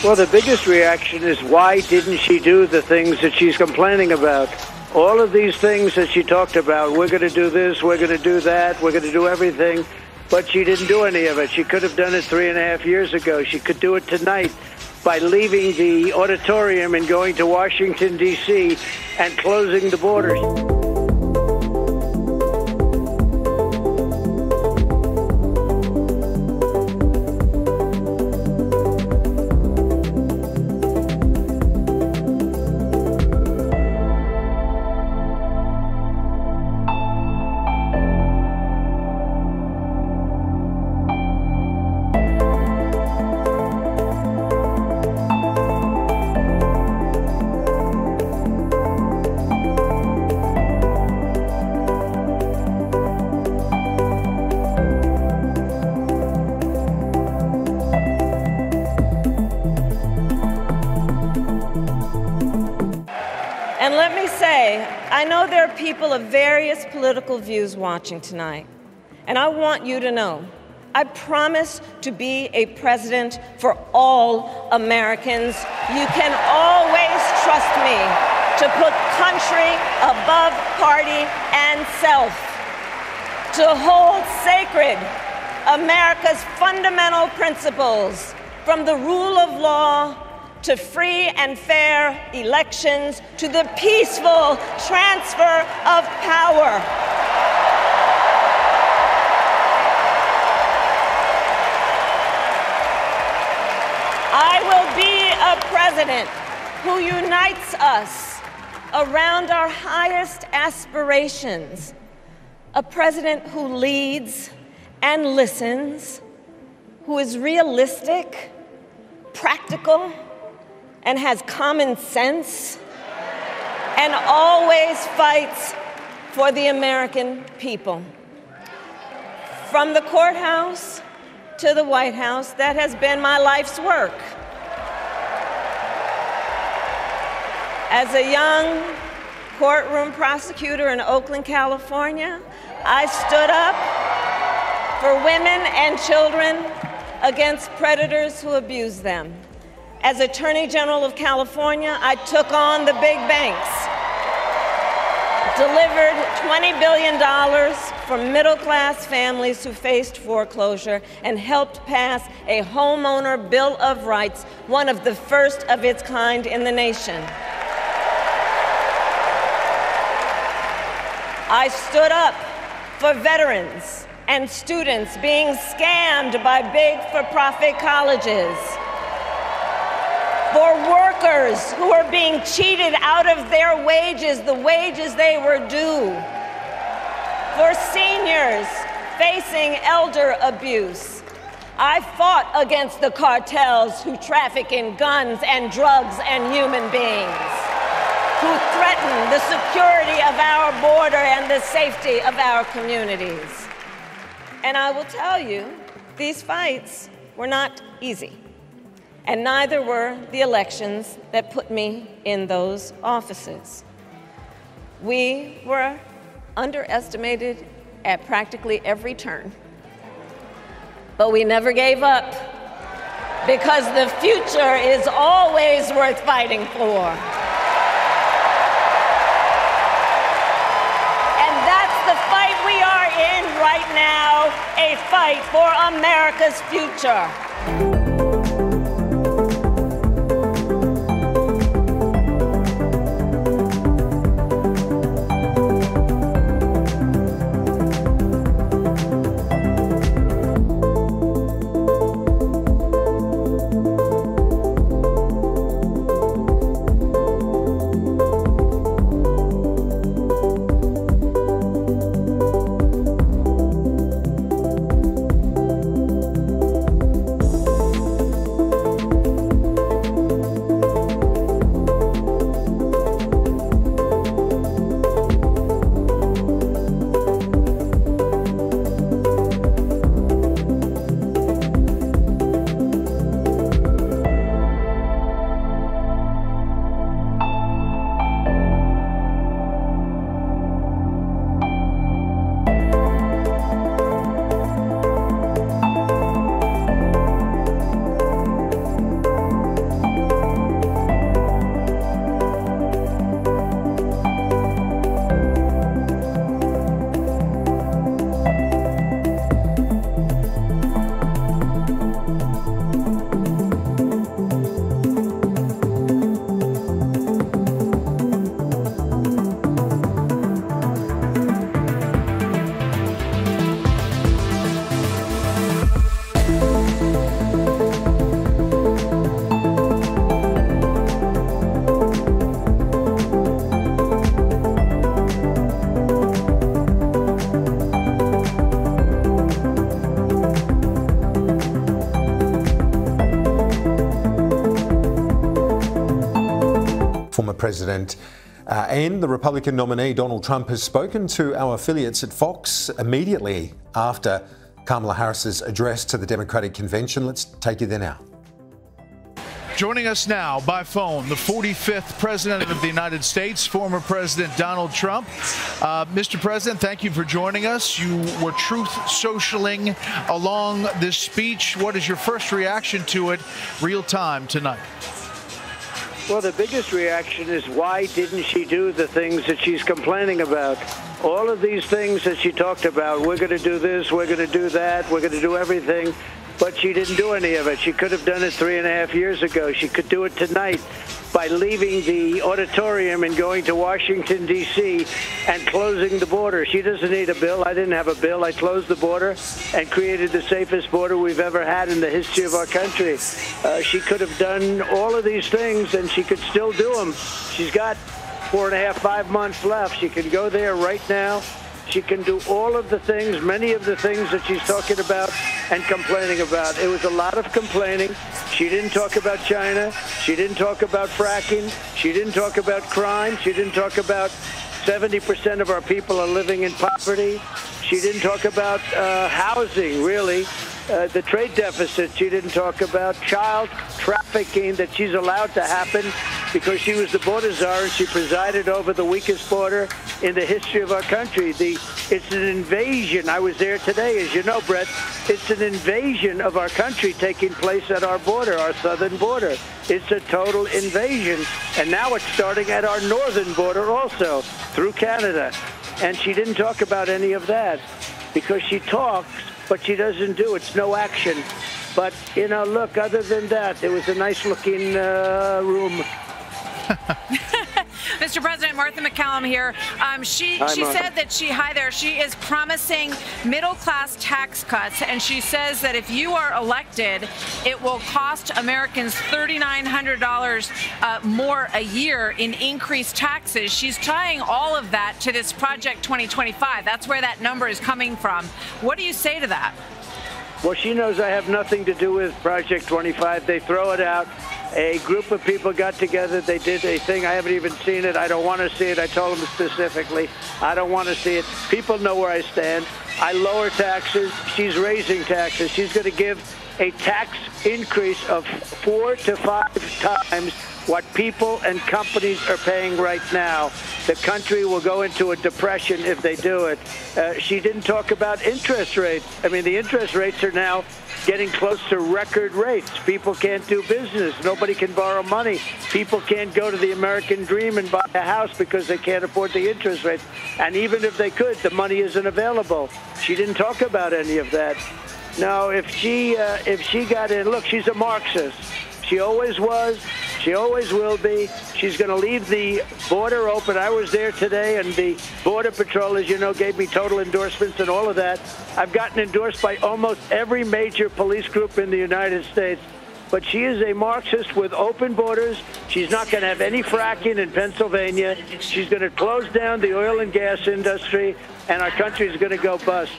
Well, the biggest reaction is, why didn't she do the things that she's complaining about? All of these things that she talked about, we're going to do this, we're going to do that, we're going to do everything, but she didn't do any of it. She could have done it 3.5 years ago. She could do it tonight by leaving the auditorium and going to Washington, D.C. and closing the borders. And let me say, I know there are people of various political views watching tonight, and I want you to know, I promise to be a president for all Americans. You can always trust me to put country above party and self, to hold sacred America's fundamental principles, from the rule of law to free and fair elections, to the peaceful transfer of power. I will be a president who unites us around our highest aspirations, a president who leads and listens, who is realistic, practical, and has common sense, and always fights for the American people. From the courthouse to the White House, that has been my life's work. As a young courtroom prosecutor in Oakland, California, I stood up for women and children against predators who abuse them. As Attorney General of California, I took on the big banks, delivered $20 billion for middle-class families who faced foreclosure, and helped pass a homeowner Bill of Rights, one of the first of its kind in the nation. I stood up for veterans and students being scammed by big for-profit colleges, for workers who are being cheated out of their wages, the wages they were due, for seniors facing elder abuse. I fought against the cartels who traffic in guns and drugs and human beings, who threaten the security of our border and the safety of our communities. And I will tell you, these fights were not easy. And neither were the elections that put me in those offices. We were underestimated at practically every turn. But we never gave up, because the future is always worth fighting for. And that's the fight we are in right now, a fight for America's future. Former President and the Republican nominee Donald Trump has spoken to our affiliates at Fox immediately after Kamala Harris's address to the Democratic Convention. Let's take you there now. Joining us now by phone, the 45th President of the United States, former President Donald Trump. Mr. President, thank you for joining us. You were truth socialing along this speech. What is your first reaction to it real time tonight? Well, the biggest reaction is, why didn't she do the things that she's complaining about? All of these things that she talked about, we're going to do this, we're going to do that, we're going to do everything. But she didn't do any of it. She could have done it 3.5 years ago. She could do it tonight by leaving the auditorium and going to Washington, D.C. and closing the border. She doesn't need a bill. I didn't have a bill. I closed the border and created the safest border we've ever had in the history of our country. She could have done all of these things, and she could still do them. She's got 4.5, 5 months left. She can go there right now. She can do all of the things, many of the things that she's talking about and complaining about. It was a lot of complaining. She didn't talk about China. She didn't talk about fracking. She didn't talk about crime. She didn't talk about 70% of our people are living in poverty. She didn't talk about housing, really. The trade deficit. She didn't talk about child trafficking that she's allowed to happen because she was the border czar and she presided over the weakest border in the history of our country. It's an invasion. I was there today, as you know, Brett. It's an invasion of our country taking place at our border, our southern border. It's a total invasion. And now it's starting at our northern border also, through Canada. And she didn't talk about any of that because she talks, but she doesn't do. It's no action. But, you know, look, other than that, it was a nice-looking room. Mr. President, Martha McCallum here. She said that she is promising middle-class tax cuts, and she says that if you are elected, it will cost Americans $3,900 more a year in increased taxes. She's tying all of that to this Project 2025. That's where that number is coming from. What do you say to that? Well, she knows I have nothing to do with Project 25. They throw it out. A group of people got together. They did a thing. I haven't even seen it. I don't want to see it. I told them specifically, I don't want to see it. People know where I stand. I lower taxes. She's raising taxes. She's going to give a tax increase of 4 to 5 times what people and companies are paying right now. The country will go into a depression if they do it. She didn't talk about interest rates. I mean, the interest rates are now getting close to record rates. People can't do business. Nobody can borrow money. People can't go to the American dream and buy a house because they can't afford the interest rates. And even if they could, the money isn't available. She didn't talk about any of that. Now, if she got in, look, she's a Marxist. She always was. She always will be. She's going to leave the border open. I was there today, and the Border Patrol, as you know, gave me total endorsements and all of that. I've gotten endorsed by almost every major police group in the United States. But she is a Marxist with open borders. She's not going to have any fracking in Pennsylvania. She's going to close down the oil and gas industry, and our country is going to go bust.